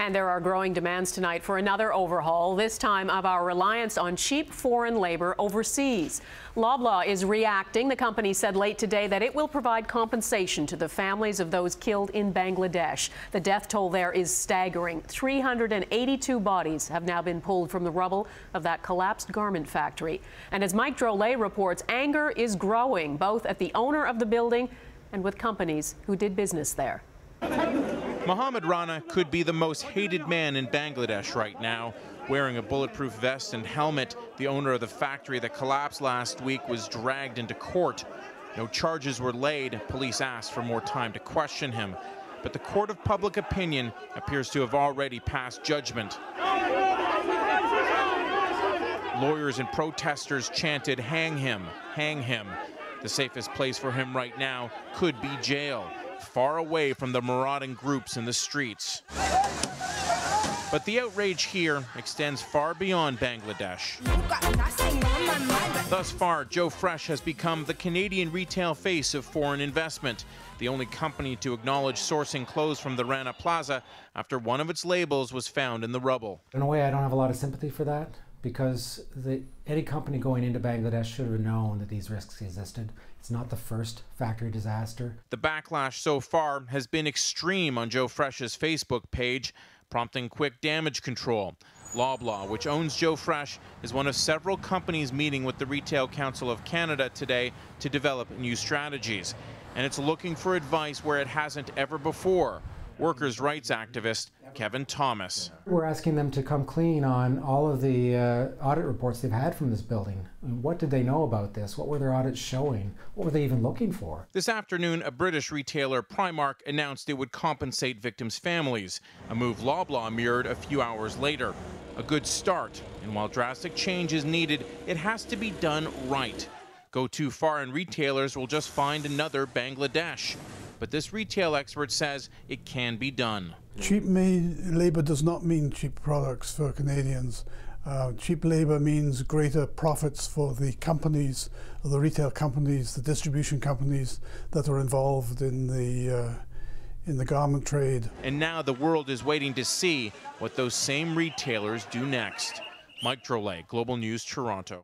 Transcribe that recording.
And there are growing demands tonight for another overhaul, this time of our reliance on cheap foreign labor overseas. Loblaw is reacting. The company said late today that it will provide compensation to the families of those killed in Bangladesh. The death toll there is staggering. 382 bodies have now been pulled from the rubble of that collapsed garment factory. And as Mike Drolet reports, anger is growing, both at the owner of the building and with companies who did business there. Mohammed Rana could be the most hated man in Bangladesh right now. Wearing a bulletproof vest and helmet, the owner of the factory that collapsed last week was dragged into court. No charges were laid. Police asked for more time to question him. But the court of public opinion appears to have already passed judgment. Lawyers and protesters chanted, "Hang him, hang him." The safest place for him right now could be jail, far away from the marauding groups in the streets. But the outrage here extends far beyond Bangladesh. Thus far, Joe Fresh has become the Canadian retail face of foreign investment, the only company to acknowledge sourcing clothes from the Rana Plaza after one of its labels was found in the rubble. In a way, I don't have a lot of sympathy for that, because any company going into Bangladesh should have known that these risks existed. It's not the first factory disaster. The backlash so far has been extreme on Joe Fresh's Facebook page, prompting quick damage control. Loblaw, which owns Joe Fresh, is one of several companies meeting with the Retail Council of Canada today to develop new strategies. And it's looking for advice where it hasn't ever before. Workers' rights activist Kevin Thomas. We're asking them to come clean on all of the audit reports they've had from this building. What did they know about this? What were their audits showing? What were they even looking for? This afternoon, a British retailer, Primark, announced it would compensate victims' families, a move Loblaw mirrored a few hours later. A good start, and while drastic change is needed, it has to be done right. Go too far and retailers will just find another Bangladesh. But this retail expert says it can be done. Cheap labour does not mean cheap products for Canadians. Cheap labour means greater profits for the companies, the retail companies, the distribution companies that are involved in the garment trade. And now the world is waiting to see what those same retailers do next. Mike Drolet, Global News, Toronto.